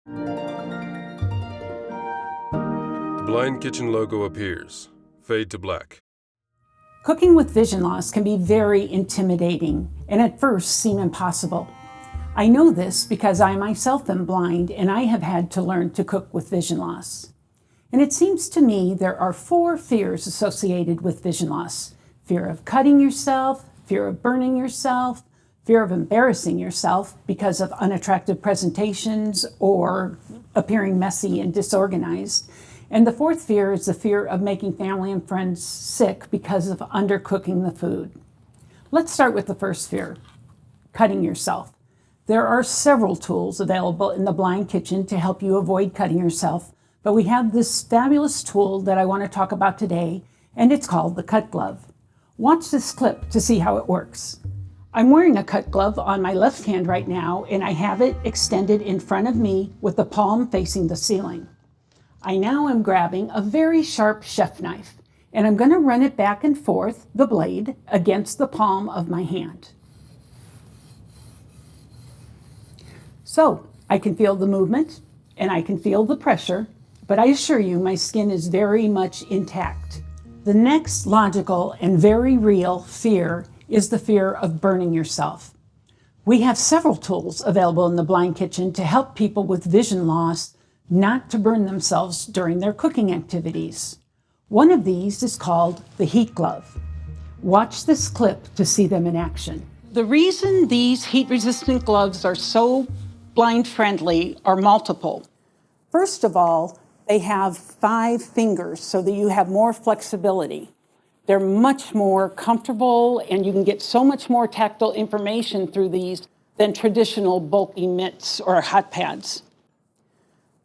The Blind Kitchen logo appears. Fade to black. Cooking with vision loss can be very intimidating and at first seem impossible. I know this because I myself am blind and I have had to learn to cook with vision loss. And it seems to me there are 4 fears associated with vision loss: fear of cutting yourself, fear of burning yourself, fear of embarrassing yourself because of unattractive presentations or appearing messy and disorganized. And the 4th fear is the fear of making family and friends sick because of undercooking the food. Let's start with the first fear, cutting yourself. There are several tools available in the Blind Kitchen to help you avoid cutting yourself, but we have this fabulous tool that I want to talk about today, and it's called the Cut Glove. Watch this clip to see how it works. I'm wearing a cut glove on my left hand right now, and I have it extended in front of me with the palm facing the ceiling. I now am grabbing a very sharp chef knife, and I'm going to run it back and forth, the blade, against the palm of my hand. So I can feel the movement and I can feel the pressure, but I assure you my skin is very much intact. The next logical and very real fear is the fear of burning yourself. We have several tools available in the Blind Kitchen to help people with vision loss not to burn themselves during their cooking activities. One of these is called the heat glove. Watch this clip to see them in action. The reason these heat-resistant gloves are so blind-friendly are multiple. First of all, they have 5 fingers so that you have more flexibility. They're much more comfortable and you can get so much more tactile information through these than traditional bulky mitts or hot pads.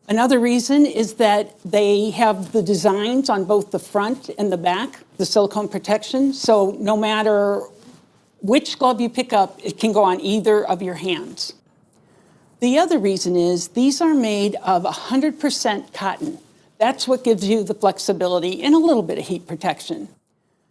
Another reason is that they have the designs on both the front and the back, the silicone protection, so no matter which glove you pick up, it can go on either of your hands. The other reason is these are made of 100% cotton. That's what gives you the flexibility and a little bit of heat protection.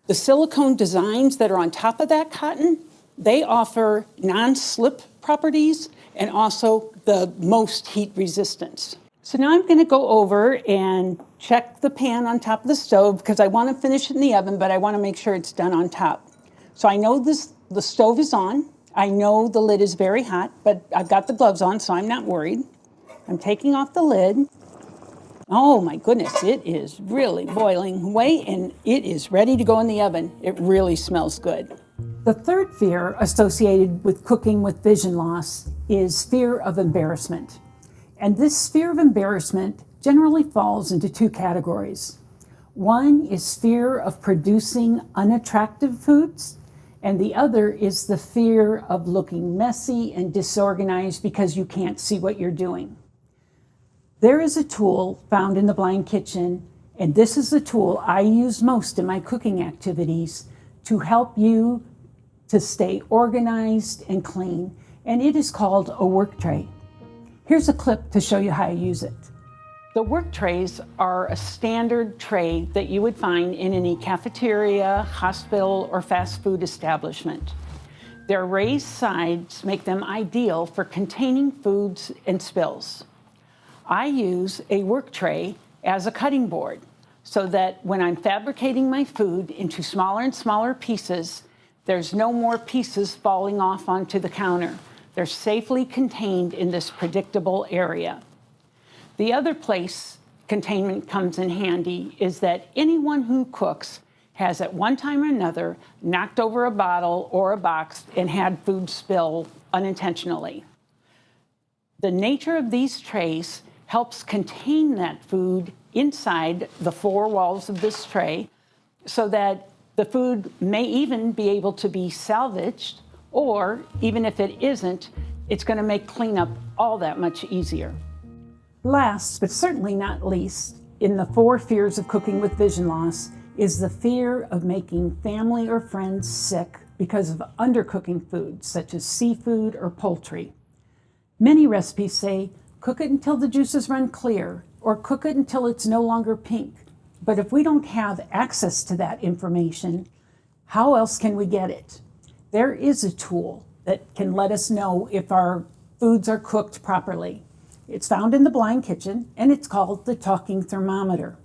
The silicone designs that are on top of that cotton, they offer non-slip properties and also the most heat resistance. So now I'm going to go over and check the pan on top of the stove because I want to finish it in the oven, but I want to make sure it's done on top. So I know the stove is on. I know the lid is very hot, but I've got the gloves on, so I'm not worried. I'm taking off the lid. Oh my goodness, it is really boiling away and it is ready to go in the oven. It really smells good. The third fear associated with cooking with vision loss is fear of embarrassment. And this fear of embarrassment generally falls into 2 categories. One is fear of producing unattractive foods, and the other is the fear of looking messy and disorganized because you can't see what you're doing. There is a tool found in the Blind Kitchen, and this is the tool I use most in my cooking activities to help you to stay organized and clean, and it is called a work tray. Here's a clip to show you how to use it. The work trays are a standard tray that you would find in any cafeteria, hospital, or fast food establishment. Their raised sides make them ideal for containing foods and spills. I use a work tray as a cutting board so that when I'm fabricating my food into smaller and smaller pieces, there's no more pieces falling off onto the counter. They're safely contained in this predictable area. The other place containment comes in handy is that anyone who cooks has at one time or another knocked over a bottle or a box and had food spill unintentionally. The nature of these trays helps contain that food inside the 4 walls of this tray so that the food may even be able to be salvaged, or even if it isn't, it's going to make cleanup all that much easier. Last, but certainly not least, in the 4 fears of cooking with vision loss is the fear of making family or friends sick because of undercooking foods such as seafood or poultry. Many recipes say, cook it until the juices run clear, or cook it until it's no longer pink. But if we don't have access to that information, how else can we get it? There is a tool that can let us know if our foods are cooked properly. It's found in the Blind Kitchen, and it's called the talking thermometer.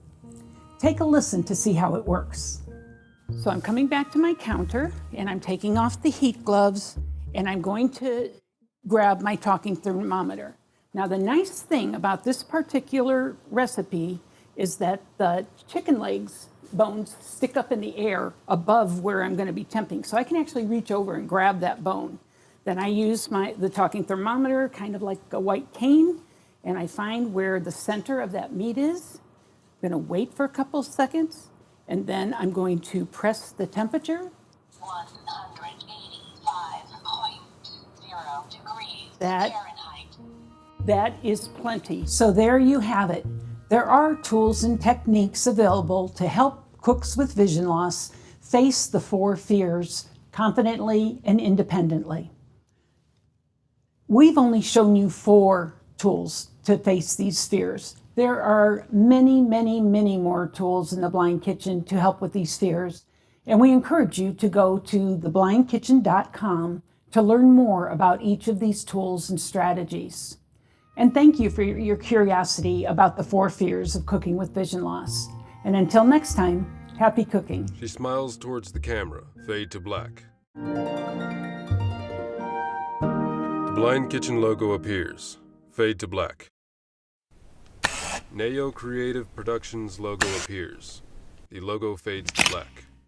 Take a listen to see how it works. So I'm coming back to my counter, and I'm taking off the heat gloves, and I'm going to grab my talking thermometer. Now, the nice thing about this particular recipe is that the chicken legs bones stick up in the air above where I'm going to be temping. So I can actually reach over and grab that bone. Then I use the talking thermometer, kind of like a white cane, and I find where the center of that meat is. I'm going to wait for a couple seconds, and then I'm going to press the temperature. 185.0 degrees That Fahrenheit. That is plenty. So there you have it. There are tools and techniques available to help cooks with vision loss face the 4 fears confidently and independently. We've only shown you 4 tools to face these fears. There are many, many, many more tools in the Blind Kitchen to help with these fears, and we encourage you to go to theblindkitchen.com to learn more about each of these tools and strategies. And thank you for your curiosity about the 4 fears of cooking with vision loss. And until next time, happy cooking. She smiles towards the camera. Fade to black. The Blind Kitchen logo appears. Fade to black. Neo Creative Productions logo appears. The logo fades to black.